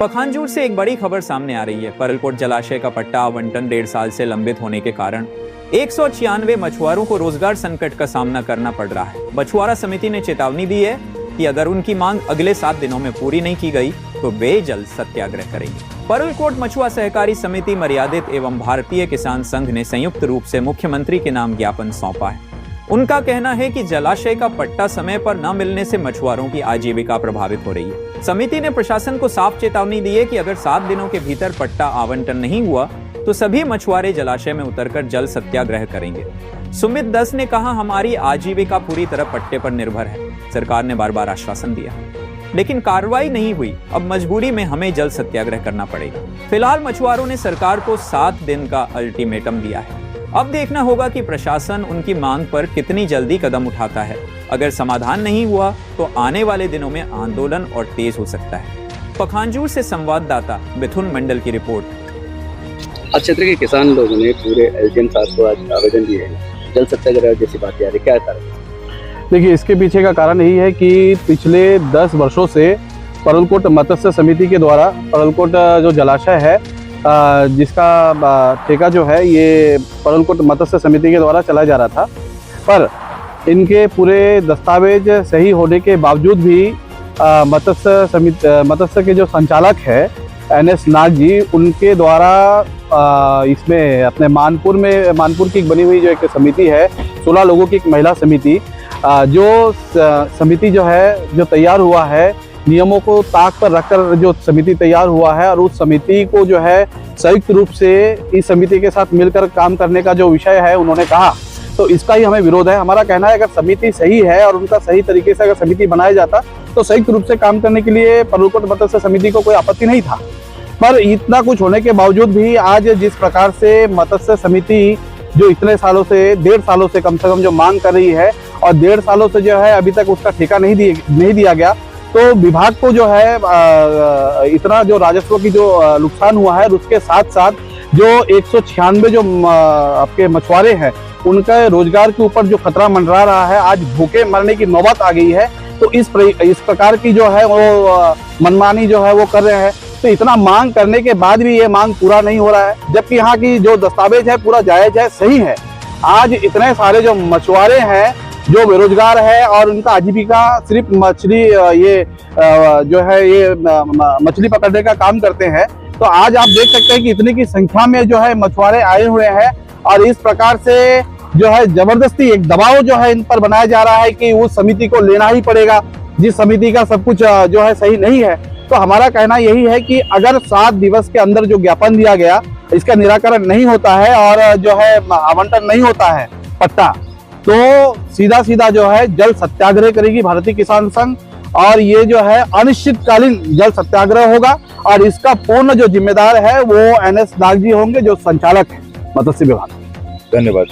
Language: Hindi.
पखानजूर से एक बड़ी खबर सामने आ रही है। परलकोट जलाशय का पट्टा आवंटन 1.5 साल से लंबित होने के कारण 196 मछुआरों को रोजगार संकट का सामना करना पड़ रहा है। मछुआरा समिति ने चेतावनी दी है कि अगर उनकी मांग अगले 7 दिनों में पूरी नहीं की गई तो वे जल्द सत्याग्रह करेंगे। परलकोट मछुआ सहकारी समिति मर्यादित एवं भारतीय किसान संघ ने संयुक्त रूप से मुख्यमंत्री के नाम ज्ञापन सौंपा है। उनका कहना है कि जलाशय का पट्टा समय पर न मिलने से मछुआरों की आजीविका प्रभावित हो रही है। समिति ने प्रशासन को साफ चेतावनी दी है कि अगर 7 दिनों के भीतर पट्टा आवंटन नहीं हुआ तो सभी मछुआरे जलाशय में उतरकर जल सत्याग्रह करेंगे। सुमित दस ने कहा, हमारी आजीविका पूरी तरह पट्टे पर निर्भर है। सरकार ने बार बार आश्वासन दिया लेकिन कार्रवाई नहीं हुई। अब मजबूरी में हमें जल सत्याग्रह करना पड़ेगा। फिलहाल मछुआरों ने सरकार को 7 दिन का अल्टीमेटम दिया है। अब देखना होगा कि प्रशासन उनकी मांग पर कितनी जल्दी कदम उठाता है। अगर समाधान नहीं हुआ तो आने वाले दिनों में आंदोलन और तेज हो सकता है। पखानजूर से संवाददाता मिथुन मंडल की रिपोर्ट। आज क्षेत्र के किसान लोगों ने पूरे एसडीएम साहब को आज आवेदन दिए हैं। जल सत्याग्रह जैसी बात आ रही, क्या कारण? देखिए, इसके पीछे का कारण यही है कि पिछले 10 वर्षों से परलकोट मत्स्य समिति के द्वारा परलकोट जो जलाशय है जिसका ठेका जो है ये परलकोट मत्स्य समिति के द्वारा चलाया जा रहा था, पर इनके पूरे दस्तावेज सही होने के बावजूद भी मत्स्य के जो संचालक है NS नाग जी, उनके द्वारा इसमें अपने मानपुर की बनी हुई जो एक समिति है, 16 लोगों की एक महिला समिति, जो समिति जो है जो तैयार हुआ है, नियमों को ताक पर रखकर जो समिति तैयार हुआ है और उस समिति को जो है संयुक्त रूप से इस समिति के साथ मिलकर काम करने का जो विषय है उन्होंने कहा, तो इसका ही हमें विरोध है। हमारा कहना है अगर समिति सही है और उनका सही तरीके से अगर समिति बनाया जाता तो संयुक्त रूप से काम करने के लिए परलकोट मत्स्य समिति को कोई आपत्ति नहीं था। पर इतना कुछ होने के बावजूद भी आज जिस प्रकार से मत्स्य समिति जो इतने सालों से 1.5 सालों से कम जो मांग कर रही है और 1.5 सालों से जो है अभी तक उसका ठेका नहीं दिया गया, तो विभाग को जो है इतना जो राजस्व की जो नुकसान हुआ है, उसके साथ साथ जो 196 जो आपके मछुआरे हैं उनका रोजगार के ऊपर जो खतरा मंडरा रहा है, आज भूखे मरने की नौबत आ गई है। तो इस प्रकार की जो है वो मनमानी जो है वो कर रहे हैं। तो इतना मांग करने के बाद भी ये मांग पूरा नहीं हो रहा है, जबकि यहाँ की जो दस्तावेज है पूरा जायज है, सही है। आज इतने सारे जो मछुआरे हैं जो बेरोजगार है और उनका आजीविका सिर्फ मछली जो है ये मछली पकड़ने का काम करते हैं, तो आज आप देख सकते हैं कि इतनी की संख्या में जो है मछुआरे आए हुए हैं और इस प्रकार से जो है जबरदस्ती एक दबाव जो है इन पर बनाया जा रहा है कि उस समिति को लेना ही पड़ेगा जिस समिति का सब कुछ जो है सही नहीं है। तो हमारा कहना यही है कि अगर 7 दिवस के अंदर जो ज्ञापन दिया गया इसका निराकरण नहीं होता है और जो है आवंटन नहीं होता है पट्टा, तो सीधा जो है जल सत्याग्रह करेगी भारतीय किसान संघ और ये जो है अनिश्चितकालीन जल सत्याग्रह होगा और इसका पूर्ण जो जिम्मेदार है वो NS नाग जी होंगे जो संचालक है मत्स्य विभाग। धन्यवाद।